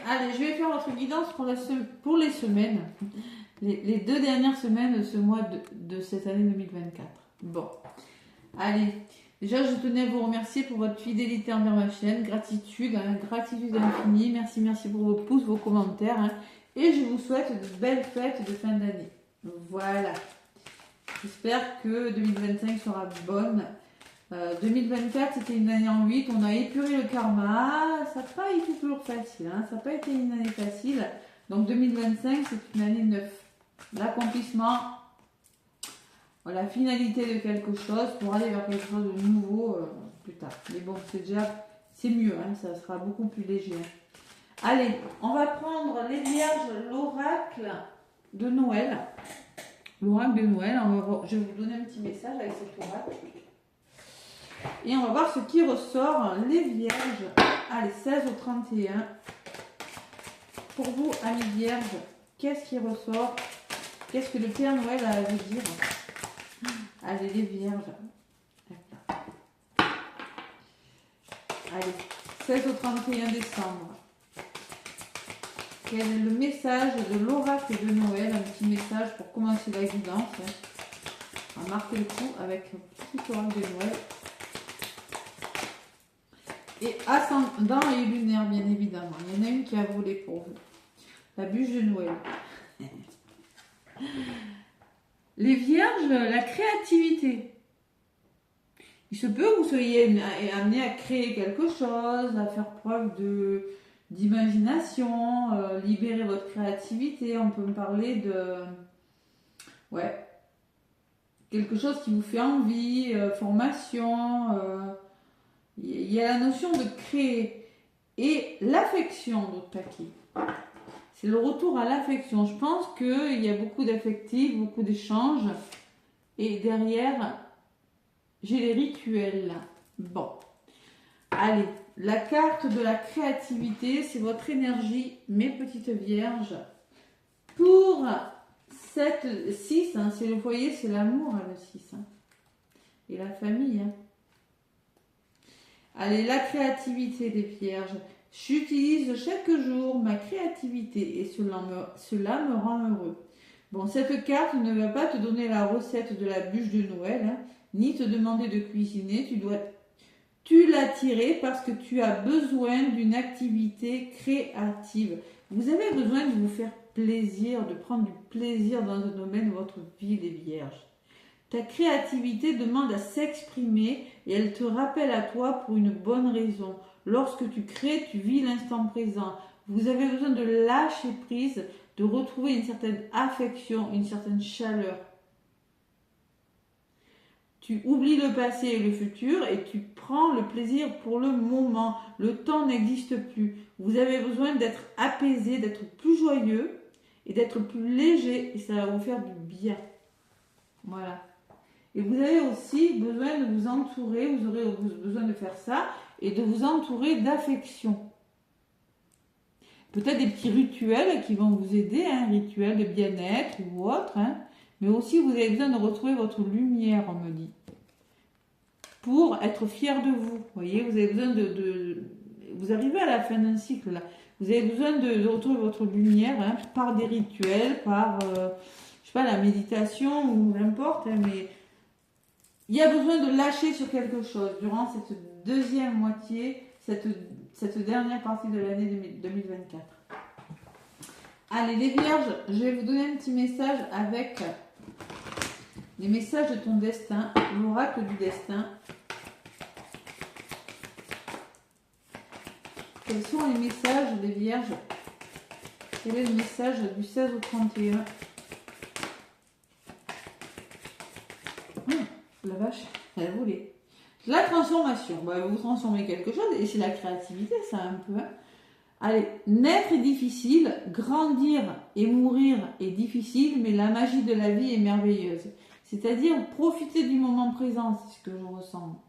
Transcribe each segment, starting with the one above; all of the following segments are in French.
Allez, je vais faire votre guidance pour les semaines. Les 2 dernières semaines de ce mois de cette année 2024. Bon, allez. Déjà, je tenais à vous remercier pour votre fidélité envers ma chaîne. Gratitude, hein, gratitude infinie. Merci, merci pour vos pouces, vos commentaires. Hein. Et je vous souhaite de belles fêtes de fin d'année. Voilà. J'espère que 2025 sera bonne. 2024, c'était une année en 8. On a épuré le karma. Ça n'a pas été toujours facile. Hein. Ça n'a pas été une année facile. Donc 2025, c'est une année 9. L'accomplissement, la finalité de quelque chose pour aller vers quelque chose de nouveau plus tard. Mais bon, c'est mieux, hein, ça sera beaucoup plus léger. Hein. Allez, on va prendre les vierges, l'oracle de Noël. L'oracle de Noël, je vais vous donner un petit message avec cet oracle. Et on va voir ce qui ressort, les vierges. Allez, 16 au 31. Pour vous, amis vierges, qu'est-ce qui ressort? Qu'est-ce que le Père Noël a à vous dire? Allez, les vierges. Allez, 16 au 31 décembre. Quel est le message de l'oracle de Noël? Un petit message pour commencer la guidance. On va marquer le coup avec un petit oracle de Noël. Et ascendant et lunaire, bien évidemment. Il y en a une qui a volé pour vous. La bûche de Noël. Les vierges, la créativité. Il se peut que vous soyez amené à créer quelque chose, à faire preuve d'imagination, libérer votre créativité. On peut me parler de quelque chose qui vous fait envie, formation. Il y a la notion de créer et l'affection d'autres paquets. C'est le retour à l'affection. Je pense qu'il y a beaucoup d'affectifs, beaucoup d'échanges. Et derrière, j'ai les rituels là. Bon. Allez, la carte de la créativité, c'est votre énergie, mes petites vierges. Pour cette 6, hein, c'est le foyer, c'est l'amour, hein, le 6. Hein. Et la famille. Hein. Allez, la créativité des vierges. J'utilise chaque jour ma créativité et cela me rend heureux. Bon, cette carte ne va pas te donner la recette de la bûche de Noël, hein, ni te demander de cuisiner. Tu l'as tirée parce que tu as besoin d'une activité créative. Vous avez besoin de vous faire plaisir, de prendre du plaisir dans un domaine de votre vie, les vierges. Ta créativité demande à s'exprimer et elle te rappelle à toi pour une bonne raison. Lorsque tu crées, tu vis l'instant présent. Vous avez besoin de lâcher prise, de retrouver une certaine affection, une certaine chaleur. Tu oublies le passé et le futur et tu prends le plaisir pour le moment. Le temps n'existe plus. Vous avez besoin d'être apaisé, d'être plus joyeux et d'être plus léger et ça va vous faire du bien. Voilà. Et vous avez aussi besoin de vous entourer, vous aurez besoin de faire ça et de vous entourer d'affection. Peut-être des petits rituels qui vont vous aider, un rituel de bien-être ou autre, hein, mais aussi vous avez besoin de retrouver votre lumière, on me dit, pour être fier de vous. Vous voyez, vous avez besoin vous arrivez à la fin d'un cycle là, vous avez besoin de retrouver votre lumière hein, par des rituels, par, je sais pas, la méditation ou n'importe, hein, mais il y a besoin de lâcher sur quelque chose durant cette deuxième moitié, cette dernière partie de l'année 2024. Allez, les vierges, je vais vous donner un petit message avec les messages de ton destin, l'oracle du destin. Quels sont les messages des vierges? Quel est le message du 16 au 31? La vache, elle a volé. La transformation. Vous transformez quelque chose et c'est la créativité, ça un peu. Hein. Allez, naître est difficile, grandir et mourir est difficile, mais la magie de la vie est merveilleuse. C'est-à-dire, profitez du moment présent, c'est ce que je ressens.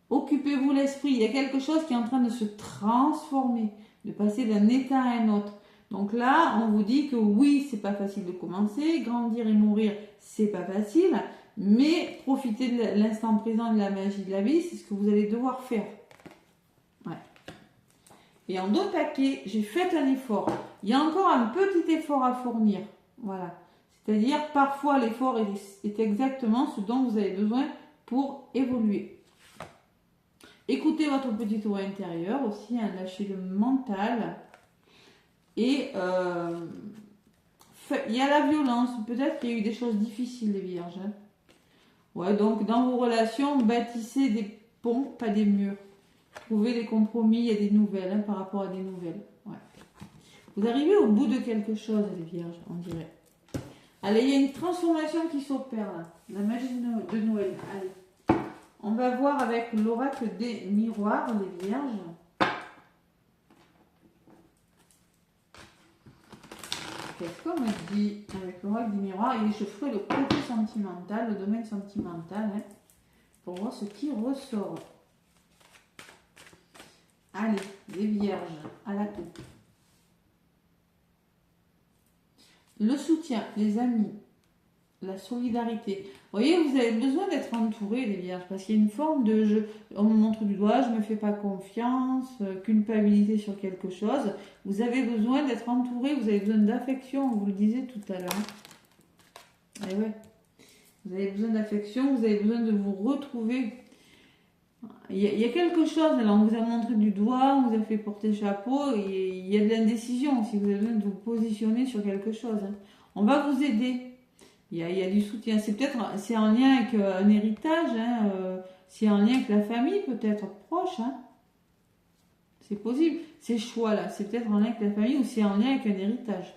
Occupez-vous l'esprit. Il y a quelque chose qui est en train de se transformer, de passer d'un état à un autre. Donc là, on vous dit que oui, c'est pas facile de commencer, grandir et mourir, c'est pas facile. Mais profitez de l'instant présent de la magie de la vie, c'est ce que vous allez devoir faire. Ouais. Et en dos taquet, j'ai fait un effort. Il y a encore un petit effort à fournir. Voilà. C'est-à-dire, parfois, l'effort est exactement ce dont vous avez besoin pour évoluer. Écoutez votre petite voix intérieure aussi, hein, lâchez le mental. Et il y a la violence. Peut-être qu'il y a eu des choses difficiles, les vierges. Hein. Ouais, donc, dans vos relations, bâtissez des ponts, pas des murs. Trouvez des compromis, il y a des nouvelles hein, par rapport à des nouvelles. Ouais. Vous arrivez au bout de quelque chose, les vierges, on dirait. Allez, il y a une transformation qui s'opère là. La magie de Noël. Allez. On va voir avec l'oracle des miroirs, les vierges. Qu'est-ce qu'on me dit avec l'oracle des miroirs? Et je ferai le côté sentimental, le domaine sentimental, hein, pour voir ce qui ressort. Allez, les vierges, à la coupe. Le soutien, les amis, la solidarité. Vous voyez, vous avez besoin d'être entouré, les vierges, parce qu'il y a une forme de jeu. On me montre du doigt, je ne me fais pas confiance, culpabilité sur quelque chose. Vous avez besoin d'être entouré, vous avez besoin d'affection, vous le disiez tout à l'heure. Et ouais, vous avez besoin d'affection, vous avez besoin de vous retrouver. Il y a quelque chose, là, on vous a montré du doigt, on vous a fait porter chapeau, et il y a de l'indécision si vous avez besoin de vous positionner sur quelque chose. Hein. On va vous aider. Il y a du soutien. C'est en lien avec un héritage, hein, c'est en lien avec la famille peut-être proche. Hein. C'est possible. Ces choix-là, c'est peut-être en lien avec la famille ou c'est en lien avec un héritage.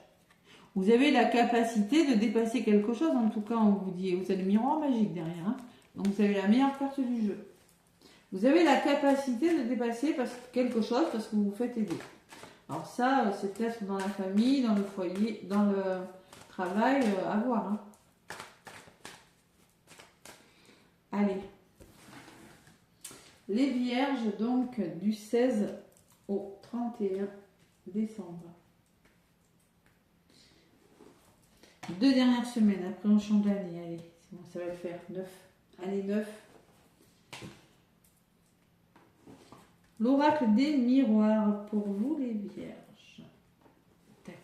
Vous avez la capacité de dépasser quelque chose, en tout cas on vous dit. Vous avez le miroir magique derrière. Hein. Donc vous avez la meilleure carte du jeu. Vous avez la capacité de dépasser quelque chose parce que vous vous faites aider. Alors ça, c'est peut-être dans la famille, dans le foyer, dans le travail, à voir. Hein. Allez. Les vierges, donc, du 16 au 31 décembre. 2 dernières semaines, après on change d'année. Allez, c'est bon, ça va le faire. 9. Allez, 9. L'oracle des miroirs pour vous les vierges. Tac.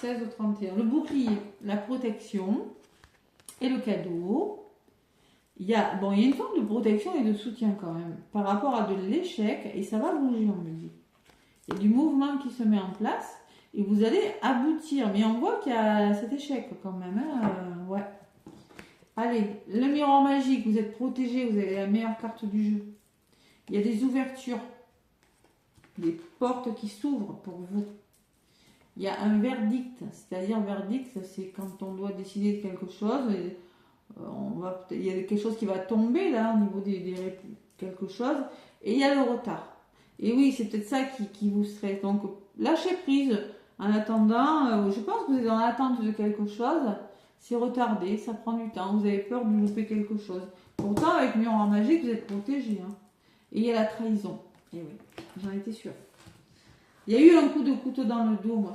16 au 31. Le bouclier, la protection et le cadeau. Il y a une forme de protection et de soutien quand même par rapport à de l'échec et ça va bouger, on me dit. Il y a du mouvement qui se met en place et vous allez aboutir. Mais on voit qu'il y a cet échec quand même. Hein, ouais. Allez, le miroir magique, vous êtes protégé, vous avez la meilleure carte du jeu. Il y a des ouvertures, des portes qui s'ouvrent pour vous. Il y a un verdict, c'est-à-dire verdict, c'est quand on doit décider de quelque chose. Il y a quelque chose qui va tomber là au niveau des quelque chose. Et il y a le retard. Et oui, c'est peut-être ça qui vous stresse. Donc, lâchez prise en attendant. Je pense que vous êtes dans l'attente de quelque chose. C'est retardé, ça prend du temps, vous avez peur de louper quelque chose. Pourtant, avec Miroir Magique, vous êtes protégé. Hein. Et il y a la trahison. Et oui, j'en étais sûre. Il y a eu un coup de couteau dans le dos, moi.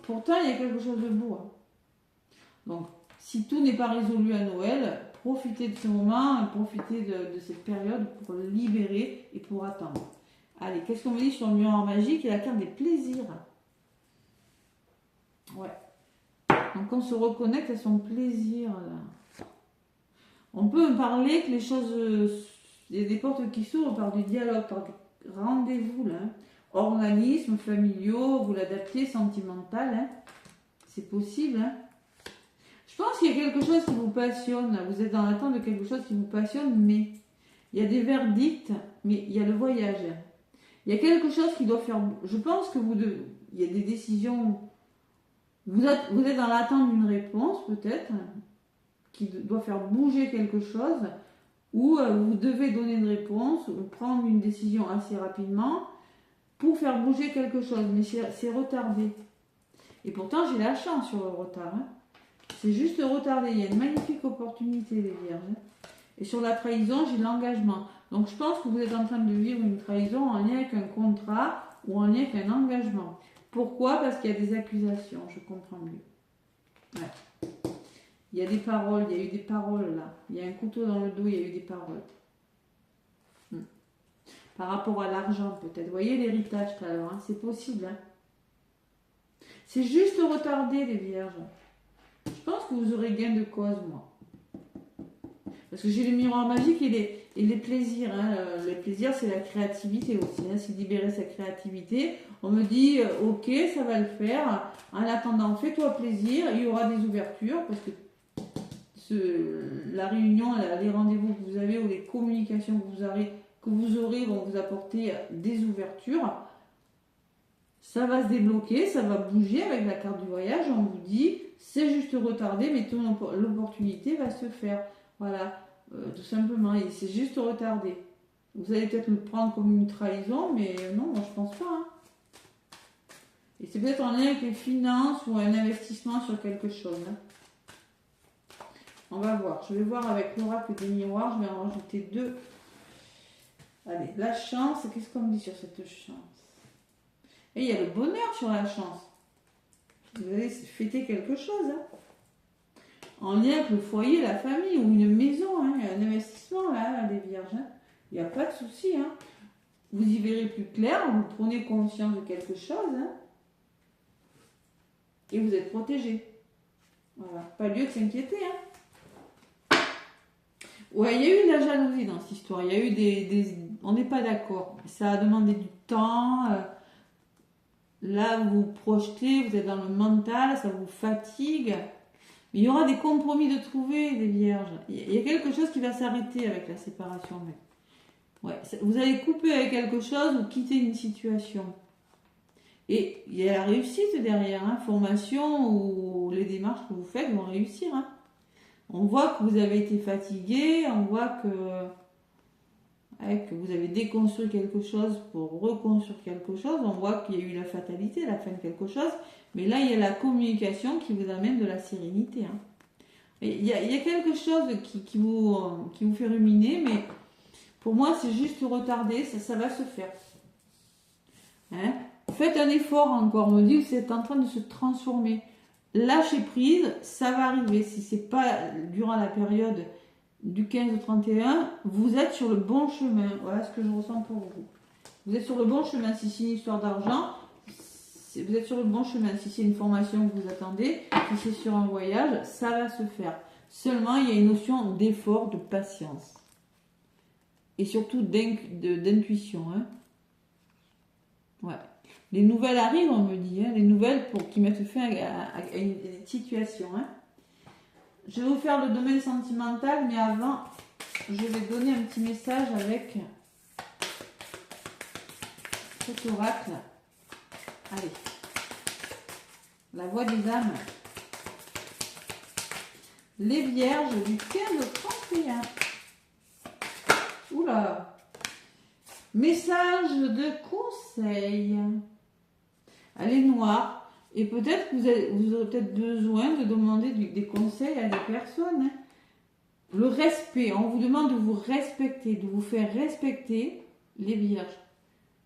Pourtant, il y a quelque chose de beau. Hein. Donc, si tout n'est pas résolu à Noël, profitez de ce moment, profitez de cette période pour le libérer et pour attendre. Allez, qu'est-ce qu'on me dit sur le Miroir Magique? Il y a la carte des plaisirs. Ouais. Donc on se reconnecte à son plaisir. Là. On peut me parler que les choses, il y a des portes qui s'ouvrent par du dialogue, par des rendez-vous. Là. Organismes familiaux, vous l'adaptez, sentimental. Hein. C'est possible. Hein. Je pense qu'il y a quelque chose qui vous passionne. Vous êtes dans l'attente de quelque chose qui vous passionne, mais il y a des verdicts, mais il y a le voyage. Il y a quelque chose qui doit faire... Je pense que il y a des décisions... Vous êtes dans l'attente d'une réponse, peut-être, qui doit faire bouger quelque chose, ou vous devez donner une réponse, ou prendre une décision assez rapidement pour faire bouger quelque chose, mais c'est retardé. Et pourtant, j'ai la chance sur le retard. Hein. C'est juste retardé. Il y a une magnifique opportunité, les vierges. Et sur la trahison, j'ai l'engagement. Donc, je pense que vous êtes en train de vivre une trahison en lien avec un contrat ou en lien avec un engagement. Pourquoi? Parce qu'il y a des accusations, je comprends mieux. Ouais. Il y a des paroles, il y a eu des paroles là. Il y a un couteau dans le dos, il y a eu des paroles. par rapport à l'argent peut-être. Vous voyez l'héritage tout à l'heure, hein, c'est possible. Hein. C'est juste retardé les vierges. Je pense que vous aurez gain de cause, moi. Parce que j'ai le miroir magique et les plaisirs. Hein. Les plaisirs, c'est la créativité aussi. Hein. C'est libérer sa créativité. On me dit, ok, ça va le faire. En attendant, fais-toi plaisir. Il y aura des ouvertures parce que la réunion, les rendez-vous que vous avez ou les communications que vous aurez vont vous apporter des ouvertures. Ça va se débloquer, ça va bouger avec la carte du voyage. On vous dit, c'est juste retardé, mais l'opportunité va se faire. Voilà, tout simplement. Et c'est juste retardé. Vous allez peut-être le prendre comme une trahison, mais non, moi je pense pas. Hein. Et c'est peut-être en lien avec les finances ou un investissement sur quelque chose. Hein. On va voir. Je vais voir avec l'oracle des miroirs. Je vais en rajouter 2. Allez, la chance. Qu'est-ce qu'on me dit sur cette chance? Et il y a le bonheur sur la chance. Vous allez fêter quelque chose. Hein. En lien avec le foyer, la famille ou une maison. Hein. Il y a un investissement là, les vierges. Hein. Il n'y a pas de souci. Hein. Vous y verrez plus clair. Vous prenez conscience de quelque chose. Hein. Et vous êtes protégé. Voilà. Pas lieu de s'inquiéter. Hein. Ouais, il y a eu de la jalousie dans cette histoire. Il y a eu on n'est pas d'accord. Ça a demandé du temps. Là, vous vous projetez, vous êtes dans le mental, ça vous fatigue. Mais il y aura des compromis de trouver, les vierges. Il y a quelque chose qui va s'arrêter avec la séparation. Ouais, vous allez couper avec quelque chose ou quitter une situation. Et il y a la réussite derrière. Hein. Formation ou les démarches que vous faites vont réussir. Hein. On voit que vous avez été fatigué, on voit que vous avez déconstruit quelque chose pour reconstruire quelque chose. On voit qu'il y a eu la fatalité, la fin de quelque chose. Mais là, il y a la communication qui vous amène de la sérénité. Hein. Et il y a quelque chose qui vous fait ruminer, mais pour moi, c'est juste retardé. Ça va se faire. Hein? Faites un effort encore. On me dit que c'est en train de se transformer. Lâchez prise, ça va arriver. Si c'est pas durant la période du 15 au 31, vous êtes sur le bon chemin. Voilà ce que je ressens pour vous. Vous êtes sur le bon chemin. Si c'est une histoire d'argent, vous êtes sur le bon chemin. Si c'est une formation que vous attendez, si c'est sur un voyage, ça va se faire. Seulement, il y a une notion d'effort, de patience. Et surtout d'intuition. Hein. Ouais. Les nouvelles arrivent, on me dit. Hein. Les nouvelles qui mettent fin à une situation. Hein. Je vais vous faire le domaine sentimental, mais avant, je vais donner un petit message avec cet oracle. Allez. La voix des âmes. Les vierges du 15 au 31. Oula. Message de conseil. Elle est noire. Et peut-être que vous aurez peut-être besoin de demander des conseils à des personnes. Hein. Le respect. On vous demande de vous respecter, de vous faire respecter, les vierges.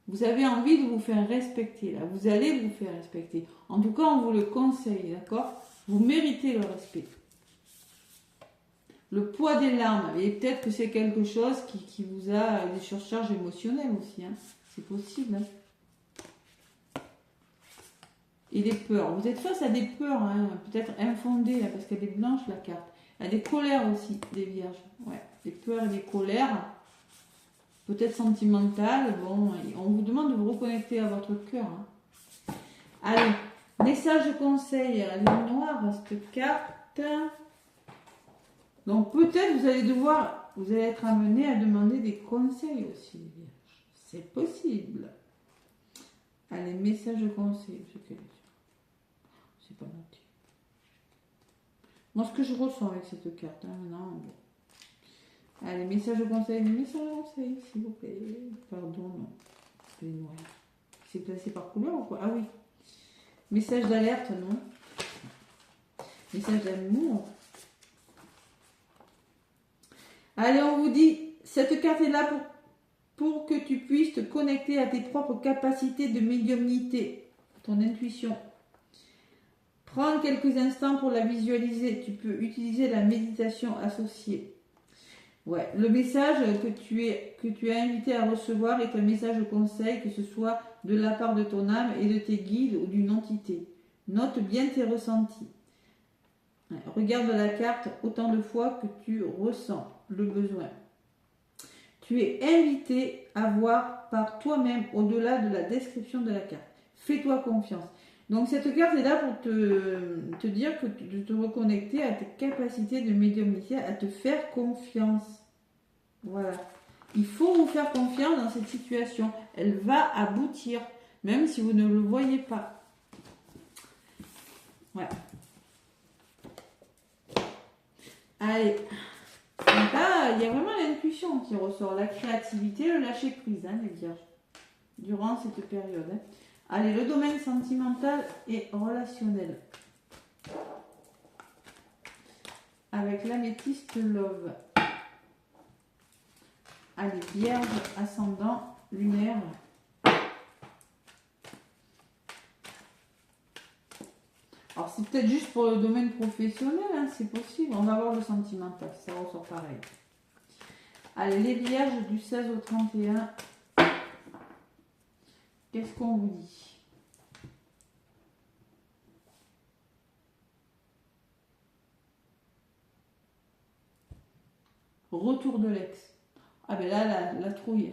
Vous avez envie de vous faire respecter. Là. Vous allez vous faire respecter. En tout cas, on vous le conseille. D'accord? Vous méritez le respect. Le poids des larmes. Et peut-être que c'est quelque chose qui vous a des surcharges émotionnelles aussi. Hein. C'est possible. Hein. Et des peurs. Vous êtes face à des peurs, hein, peut-être infondées, là, parce qu'elle est blanche la carte. Il y a des colères aussi, des vierges. Ouais, des peurs et des colères. Peut-être sentimentales. Bon, on vous demande de vous reconnecter à votre cœur. Hein. Allez, message de conseil. Elle est noire, cette carte. Donc peut-être vous allez être amené à demander des conseils aussi, les vierges. C'est possible. Allez, message de conseil. C'est pas noté. Moi, ce que je ressens avec cette carte, hein, maintenant. Bon. Allez, message de conseil, s'il vous plaît. Pardon, non. Elle est noire. C'est classé par couleur ou quoi? Ah oui. Message d'alerte, non. Message d'amour. Allez, on vous dit, cette carte est là pour que tu puisses te connecter à tes propres capacités de médiumnité, ton intuition. Prends quelques instants pour la visualiser. Tu peux utiliser la méditation associée. Ouais, le message que tu es invité à recevoir est un message de conseil, que ce soit de la part de ton âme et de tes guides ou d'une entité. Note bien tes ressentis. Ouais, regarde la carte autant de fois que tu ressens le besoin. Tu es invité à voir par toi-même au-delà de la description de la carte. Fais-toi confiance. Donc cette carte est là pour te dire de te reconnecter à tes capacités de médiumnité, à te faire confiance. Voilà. Il faut vous faire confiance dans cette situation. Elle va aboutir, même si vous ne le voyez pas. Ouais. Allez. Donc là, il y a vraiment l'intuition qui ressort, la créativité, le lâcher prise, hein, les vierges, durant cette période. Hein. Allez, le domaine sentimental et relationnel. Avec l'améthyste love. Allez, vierge, ascendant, lunaire. Alors, c'est peut-être juste pour le domaine professionnel, hein, c'est possible. On va voir le sentimental, ça ressort pareil. Allez, les vierges du 16 au 31. Qu'est-ce qu'on vous dit? Retour de l'ex. Ah ben là, la trouille.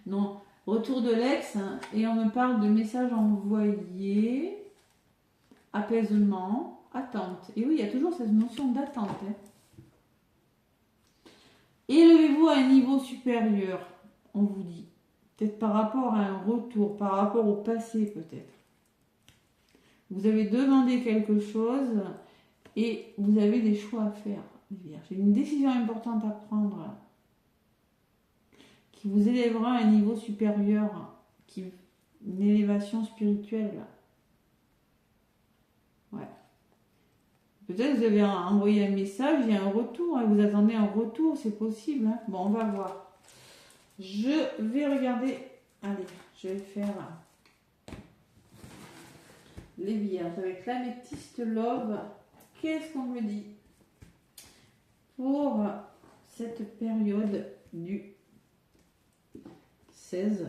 Non, retour de l'ex, hein, et on me parle de messages envoyés, apaisement, attente. Et oui, il y a toujours cette notion d'attente. Hein. Élevez-vous à un niveau supérieur, on vous dit. Peut-être par rapport à un retour, par rapport au passé peut-être. Vous avez demandé quelque chose et vous avez des choix à faire, les vierges. C'est une décision importante à prendre là, qui vous élèvera à un niveau supérieur, une élévation spirituelle. Là. Ouais. Peut-être vous avez envoyé un message, il y a un retour, hein, vous attendez un retour, c'est possible. Hein. Bon, on va voir. Je vais regarder. Allez, je vais faire les vierges avec l'améthyste love. Qu'est-ce qu'on me dit pour cette période du 16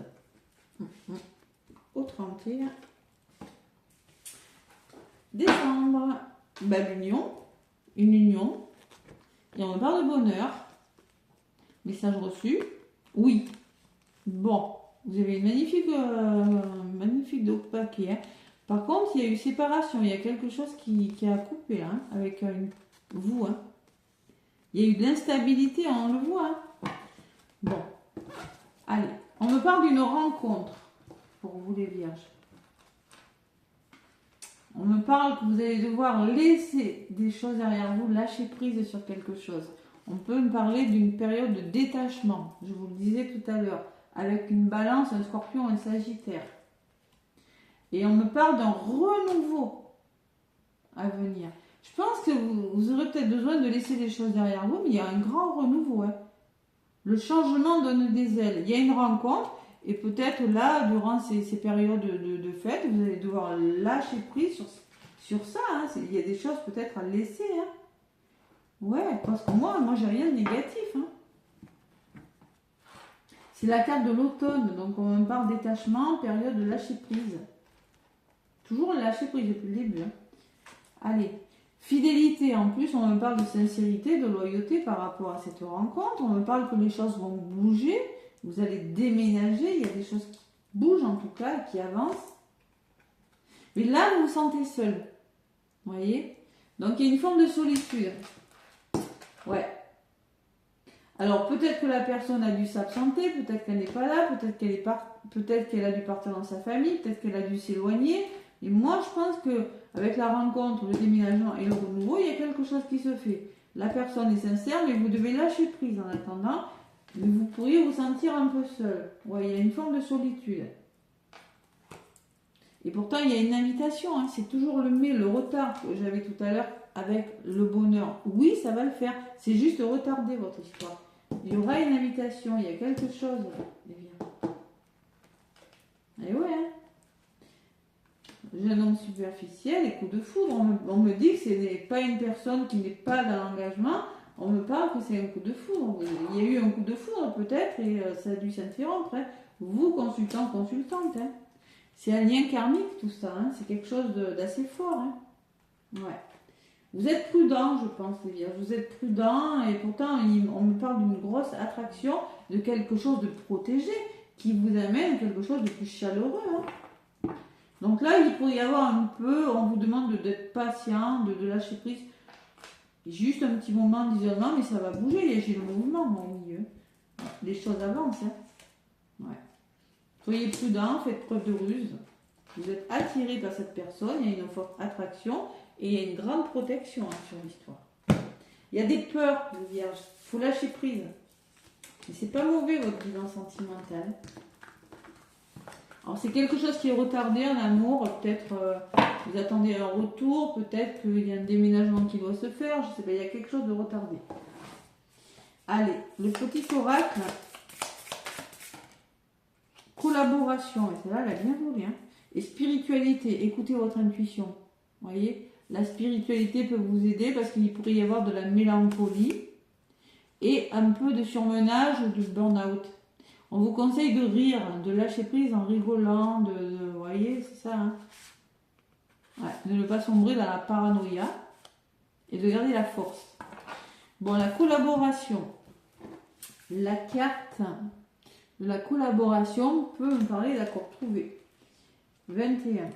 au 31 décembre? Bah, l'union, une union, et on me parle de bonheur. Message reçu. Oui. Bon, vous avez une magnifique paquet. Hein. Par contre, il y a eu séparation. Il y a quelque chose qui a coupé hein, avec vous. Hein. Il y a eu de l'instabilité, on le voit. Hein. Bon. Allez, on me parle d'une rencontre pour vous les vierges. On me parle que vous allez devoir laisser des choses derrière vous, lâcher prise sur quelque chose. On peut me parler d'une période de détachement, je vous le disais tout à l'heure, avec une balance, un scorpion, un sagittaire. Et on me parle d'un renouveau à venir. Je pense que vous aurez peut-être besoin de laisser des choses derrière vous, mais il y a un grand renouveau. Hein. Le changement donne des ailes. Il y a une rencontre, et peut-être là, durant ces périodes de fête, vous allez devoir lâcher prise sur ça. Hein. Il y a des choses peut-être à laisser. Hein. Ouais, parce que moi j'ai rien de négatif. Hein. C'est la carte de l'automne, donc on parle détachement, période de lâcher prise. Toujours lâcher prise depuis le début. Hein. Allez, fidélité, en plus on me parle de sincérité, de loyauté par rapport à cette rencontre. On me parle que les choses vont bouger, vous allez déménager, il y a des choses qui bougent en tout cas, qui avancent. Mais là, vous vous sentez seul. Vous voyez? Donc il y a une forme de solitude. Ouais. Alors peut-être que la personne a dû s'absenter, peut-être qu'elle n'est pas là, peut-être qu'elle a dû partir dans sa famille, peut-être qu'elle a dû s'éloigner. Et moi je pense que avec la rencontre, le déménagement et le renouveau, il y a quelque chose qui se fait. La personne est sincère, mais vous devez lâcher prise en attendant. Mais vous pourriez vous sentir un peu seul. Ouais, il y a une forme de solitude. Et pourtant il y a une invitation, hein. C'est toujours le retard que j'avais tout à l'heure. Avec le bonheur, oui, ça va le faire. C'est juste retarder votre histoire. Il y aura une invitation, il y a quelque chose. Et ouais. Hein. Jeune homme superficiel et coup de foudre. On me dit que ce n'est pas une personne qui n'est pas dans l'engagement. On me parle que c'est un coup de foudre. Il y a eu un coup de foudre peut-être et ça a dû s'interrompre. Hein. Vous, consultant, consultante. Hein. C'est un lien karmique tout ça. Hein. C'est quelque chose d'assez fort. Hein. Ouais. Vous êtes prudent, je pense, les vierges. Vous êtes prudent et pourtant, on me parle d'une grosse attraction, de quelque chose de protégé qui vous amène quelque chose de plus chaleureux. Hein. Donc là, il pourrait y avoir un peu, on vous demande d'être patient, de lâcher prise. Juste un petit moment d'isolement, mais ça va bouger. J'ai le mouvement au milieu. Les choses avancent. Hein. Ouais. Soyez prudent, faites preuve de ruse. Vous êtes attiré par cette personne, il y a une forte attraction et il y a une grande protection hein, sur l'histoire. Il y a des peurs, les vierges. Il faut lâcher prise. Mais c'est pas mauvais votre bilan sentimental. Alors c'est quelque chose qui est retardé en amour, peut-être vous attendez un retour, peut-être qu'il y a un déménagement qui doit se faire, je sais pas, il y a quelque chose de retardé. Allez, le petit oracle, collaboration, et celle-là elle a bien volé, hein. Et spiritualité, écoutez votre intuition, vous voyez, la spiritualité peut vous aider parce qu'il pourrait y avoir de la mélancolie et un peu de surmenage ou de burn-out. On vous conseille de rire, de lâcher prise en rigolant, vous voyez, c'est ça. Hein. Ouais, de ne pas sombrer dans la paranoïa et de garder la force. Bon, la collaboration. La carte de la collaboration peut me parler d'accord trouvé. 21.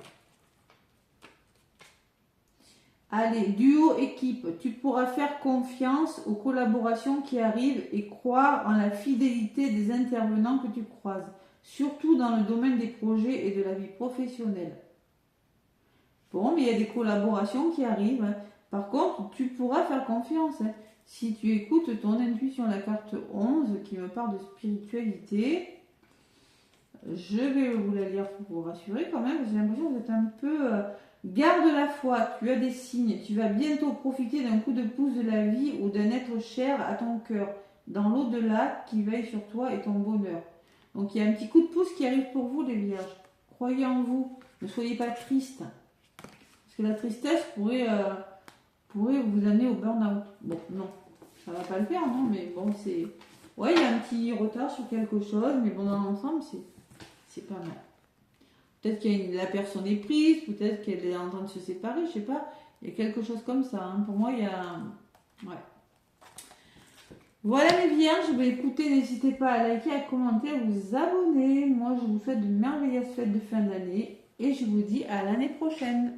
Allez, duo, équipe, tu pourras faire confiance aux collaborations qui arrivent et croire en la fidélité des intervenants que tu croises, surtout dans le domaine des projets et de la vie professionnelle. Bon, mais il y a des collaborations qui arrivent. Hein. Par contre, tu pourras faire confiance. Hein. Si tu écoutes ton intuition, la carte 11 qui me parle de spiritualité, je vais vous la lire pour vous rassurer quand même, parce que j'ai l'impression que vous êtes un peu... garde la foi, tu as des signes, tu vas bientôt profiter d'un coup de pouce de la vie ou d'un être cher à ton cœur, dans l'au-delà qui veille sur toi et ton bonheur. Donc il y a un petit coup de pouce qui arrive pour vous les vierges. Croyez en vous, ne soyez pas tristes. Parce que la tristesse pourrait vous amener au burn-out. Bon, non, ça va pas le faire, non, mais bon, c'est... Ouais, il y a un petit retard sur quelque chose, mais bon, dans l'ensemble, c'est pas mal. Peut-être que la personne est prise, peut-être qu'elle est en train de se séparer, je sais pas. Il y a quelque chose comme ça. Hein. Pour moi, il y a... Ouais. Voilà mes vierges, écoutez, n'hésitez pas à liker, à commenter, à vous abonner. Moi, je vous souhaite de merveilleuses fêtes de fin d'année et je vous dis à l'année prochaine.